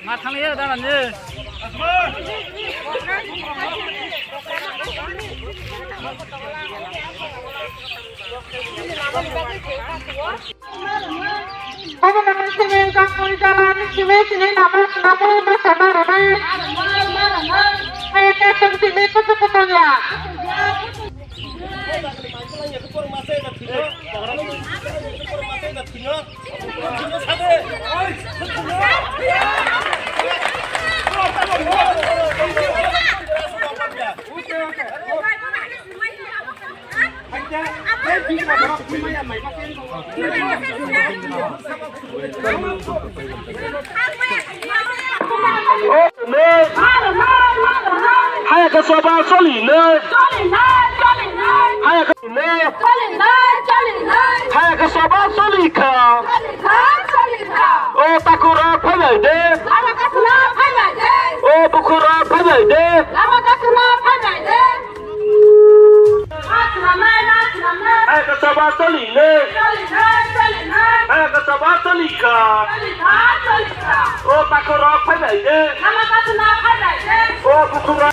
Mà thằng ấy đang làm gì? Hai cái số bao số lì nơi, hai cái nơi, hai cái số bao số lì khờ, ô ta cô ra phải vậy đi, ô bố cô ra phải vậy đi, hai cái số bao số lì nơi, hai cái số bao số lì khờ, ô ta cô ra phải vậy đi, ô bố cô ra